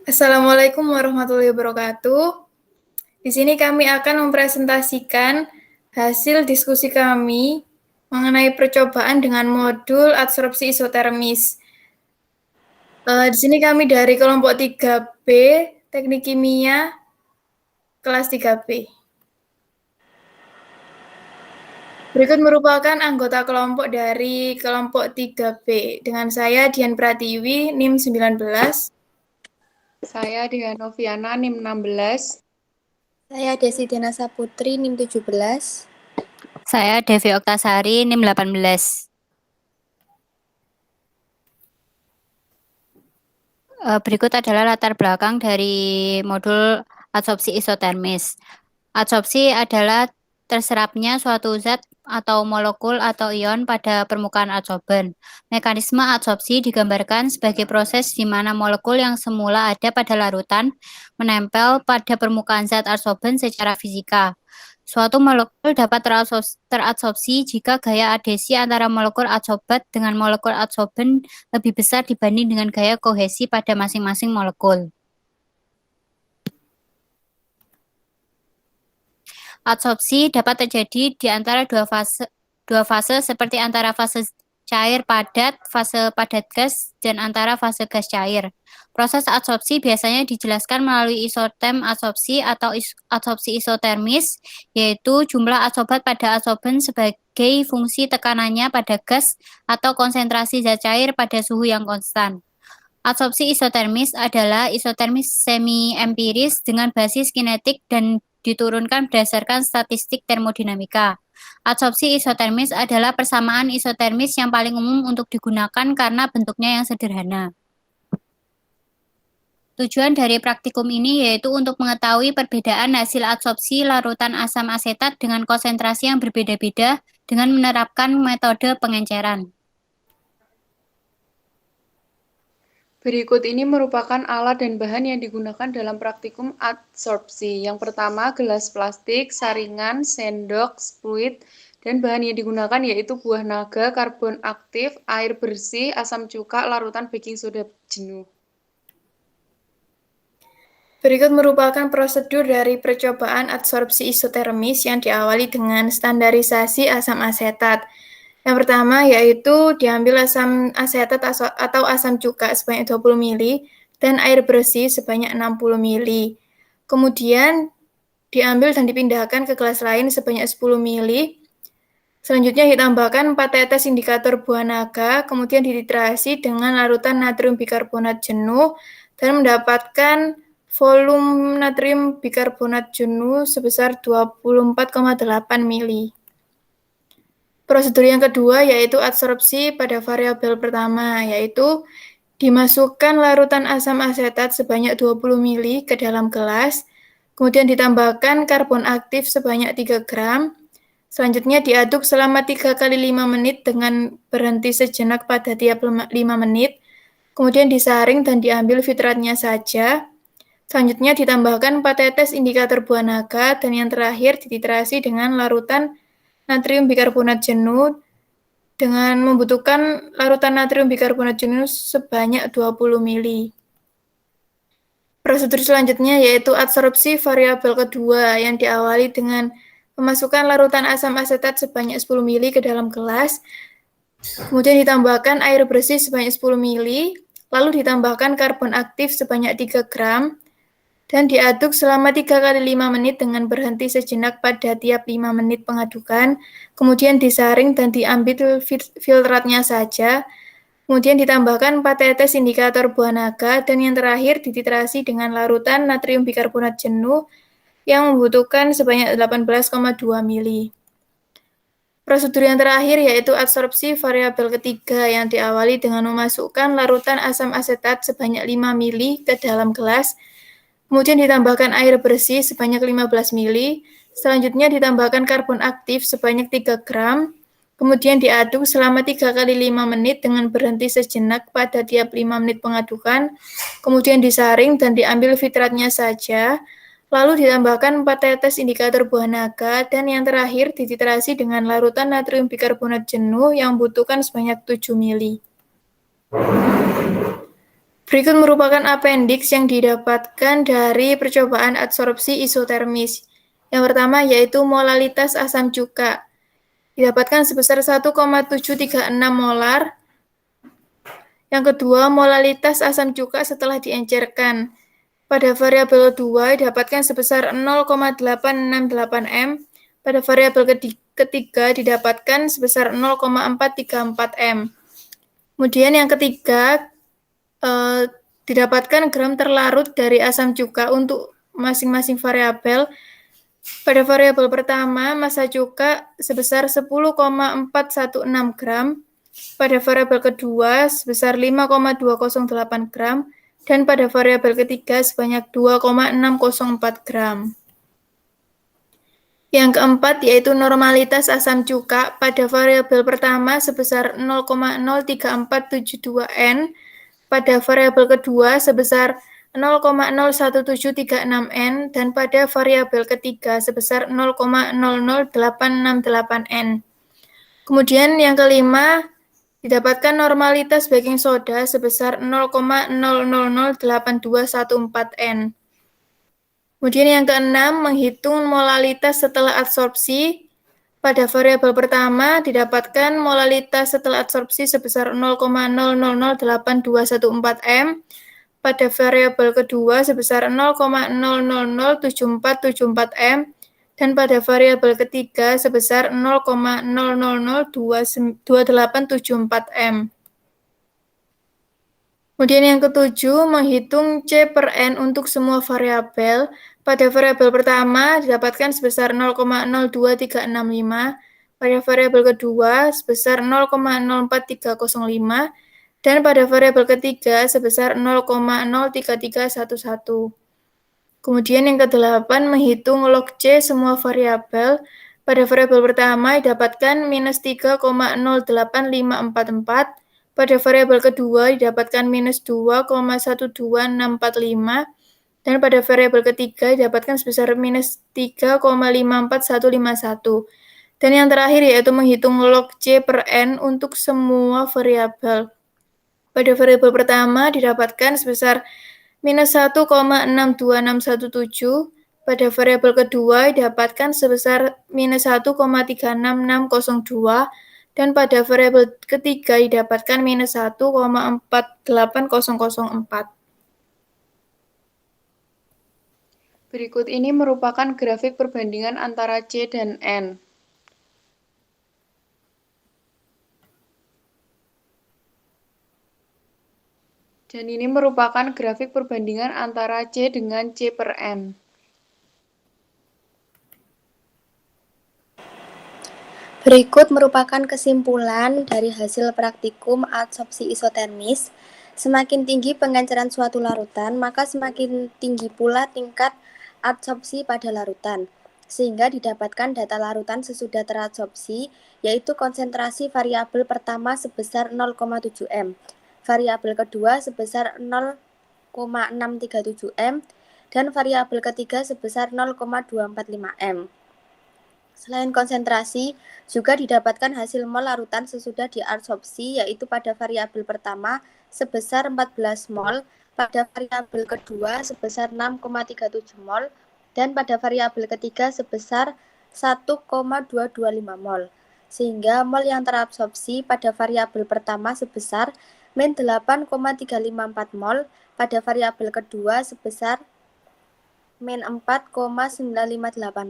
Assalamualaikum warahmatullahi wabarakatuh. Di sini kami akan mempresentasikan hasil diskusi kami mengenai percobaan dengan modul adsorpsi isotermis. Di sini kami dari kelompok 3B, Teknik Kimia, kelas 3B. Berikut merupakan anggota kelompok dari kelompok 3B. Dengan saya, Dian Pratiwi, NIM 19. Saya Dian Noviana, NIM 16. Saya Desi Dena Saputri, NIM 17. Saya Devi Oktasari, NIM 18. Berikut adalah latar belakang dari modul adsorpsi isotermis. Adsorpsi adalah terserapnya suatu zat atau molekul atau ion pada permukaan adsorben. Mekanisme adsorpsi digambarkan sebagai proses di mana molekul yang semula ada pada larutan menempel pada permukaan zat adsorben secara fisika. Suatu molekul dapat teradsorpsi jika gaya adhesi antara molekul adsorbat dengan molekul adsorben lebih besar dibanding dengan gaya kohesi pada masing-masing molekul. Adsorpsi dapat terjadi di antara dua fase seperti antara fase cair padat, fase padat gas, dan antara fase gas cair. Proses adsorpsi biasanya dijelaskan melalui isotem adsorpsi atau adsorpsi isotermis, yaitu jumlah adsorbat pada adsorben sebagai fungsi tekanannya pada gas atau konsentrasi zat cair pada suhu yang konstan. Adsorpsi isotermis adalah isotermis semi-empiris dengan basis kinetik dan diturunkan berdasarkan statistik termodinamika. Adsorpsi isotermis adalah persamaan isotermis yang paling umum untuk digunakan karena bentuknya yang sederhana. Tujuan dari praktikum ini yaitu untuk mengetahui perbedaan hasil adsorpsi larutan asam asetat dengan konsentrasi yang berbeda-beda dengan menerapkan metode pengenceran. Berikut ini merupakan alat dan bahan yang digunakan dalam praktikum adsorpsi. Yang pertama, gelas plastik, saringan, sendok, fluid, dan bahan yang digunakan yaitu buah naga, karbon aktif, air bersih, asam cuka, larutan baking soda jenuh. Berikut merupakan prosedur dari percobaan adsorpsi isotermis yang diawali dengan standarisasi asam asetat. Yang pertama yaitu diambil asam asetat atau asam cuka sebanyak 20 ml dan air bersih sebanyak 60 ml. Kemudian diambil dan dipindahkan ke gelas lain sebanyak 10 ml. Selanjutnya ditambahkan 4 tetes indikator buah naga, kemudian dititrasi dengan larutan natrium bikarbonat jenuh dan mendapatkan volume natrium bikarbonat jenuh sebesar 24,8 ml. Prosedur yang kedua yaitu adsorpsi pada variabel pertama, yaitu dimasukkan larutan asam asetat sebanyak 20 ml ke dalam gelas, kemudian ditambahkan karbon aktif sebanyak 3 gram, selanjutnya diaduk selama 3 kali 5 menit dengan berhenti sejenak pada tiap 5 menit, kemudian disaring dan diambil filtratnya saja. Selanjutnya ditambahkan 4 tetes indikator buah naga, dan yang terakhir dititrasi dengan larutan natrium bikarbonat jenuh dengan membutuhkan larutan natrium bikarbonat jenuh sebanyak 20 ml. Prosedur selanjutnya yaitu adsorpsi variabel kedua yang diawali dengan memasukkan larutan asam asetat sebanyak 10 ml ke dalam gelas, kemudian ditambahkan air bersih sebanyak 10 ml, lalu ditambahkan karbon aktif sebanyak 3 gram, dan diaduk selama 3 kali 5 menit dengan berhenti sejenak pada tiap 5 menit pengadukan, kemudian disaring dan diambil filtratnya saja, kemudian ditambahkan 4 tetes indikator buah naga, dan yang terakhir dititrasi dengan larutan natrium bikarbonat jenuh yang membutuhkan sebanyak 18,2 ml. Prosedur yang terakhir yaitu adsorpsi variabel ketiga yang diawali dengan memasukkan larutan asam asetat sebanyak 5 ml ke dalam gelas, kemudian ditambahkan air bersih sebanyak 15 ml, selanjutnya ditambahkan karbon aktif sebanyak 3 gram, kemudian diaduk selama 3 kali 5 menit dengan berhenti sejenak pada tiap 5 menit pengadukan, kemudian disaring dan diambil filtratnya saja, lalu ditambahkan 4 tetes indikator buah naga, dan yang terakhir dititrasi dengan larutan natrium bikarbonat jenuh yang membutuhkan sebanyak 7 ml. Berikut merupakan appendix yang didapatkan dari percobaan adsorpsi isotermis. Yang pertama yaitu molalitas asam cuka. Didapatkan sebesar 1,736 molar. Yang kedua, molalitas asam cuka setelah diencerkan. Pada variabel 2 didapatkan sebesar 0,868 M. Pada variabel ketiga didapatkan sebesar 0,434 M. Kemudian yang ketiga, didapatkan gram terlarut dari asam cuka untuk masing-masing variabel. Pada variabel pertama, massa cuka sebesar 10,416 gram. Pada variabel kedua sebesar 5,208 gram. Dan pada variabel ketiga sebanyak 2,604 gram. Yang keempat yaitu normalitas asam cuka pada variabel pertama sebesar 0,03472 N, pada variabel kedua sebesar 0,01736 N, dan pada variabel ketiga sebesar 0,00868 N. Kemudian yang kelima, didapatkan normalitas baking soda sebesar 0,0008214 N. Kemudian yang keenam, menghitung molalitas setelah adsorpsi. Pada variabel pertama, didapatkan molalitas setelah adsorpsi sebesar 0,0008214 M. Pada variabel kedua sebesar 0,0007474 M. Dan pada variabel ketiga sebesar 0,0002874 M. Kemudian yang ketujuh, menghitung C per N untuk semua variabel. Pada variabel pertama didapatkan sebesar 0,02365, pada variabel kedua sebesar 0,04305, dan pada variabel ketiga sebesar 0,03311. Kemudian yang kedelapan, menghitung log C semua variabel. Pada variabel pertama didapatkan minus 3,08544, pada variabel kedua didapatkan minus 2,12645, dan pada variabel ketiga didapatkan sebesar minus 3,54151. Dan yang terakhir yaitu menghitung log C per N untuk semua variabel. Pada variabel pertama didapatkan sebesar minus 1,62617, pada variabel kedua didapatkan sebesar minus 1,36602, dan pada variabel ketiga didapatkan minus 1,48004. Berikut ini merupakan grafik perbandingan antara C dan N. Dan ini merupakan grafik perbandingan antara C dengan C per N. Berikut merupakan kesimpulan dari hasil praktikum adsorpsi isotermis. Semakin tinggi pengenceran suatu larutan, maka semakin tinggi pula tingkat adsorpsi pada larutan, sehingga didapatkan data larutan sesudah teradsorpsi, yaitu konsentrasi variabel pertama sebesar 0,7 M, variabel kedua sebesar 0,637 M, dan variabel ketiga sebesar 0,245 M. Selain konsentrasi, juga didapatkan hasil mol larutan sesudah diadsorpsi, yaitu pada variabel pertama sebesar 14 mol, pada variabel kedua sebesar 6,37 mol, dan pada variabel ketiga sebesar 1,225 mol. Sehingga mol yang terabsorpsi pada variabel pertama sebesar min 8,354 mol, pada variabel kedua sebesar min 4,958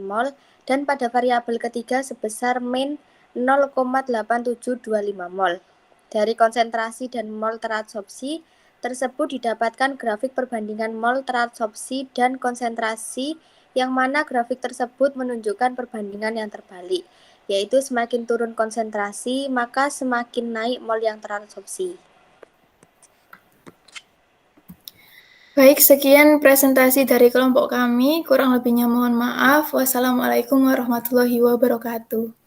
mol, dan pada variabel ketiga sebesar min 0,8725 mol. Dari konsentrasi dan mol teradsorpsi tersebut didapatkan grafik perbandingan mol teradsorpsi dan konsentrasi, yang mana grafik tersebut menunjukkan perbandingan yang terbalik, yaitu semakin turun konsentrasi maka semakin naik mol yang teradsorpsi. Baik, sekian presentasi dari kelompok kami. Kurang lebihnya mohon maaf. Wassalamualaikum warahmatullahi wabarakatuh.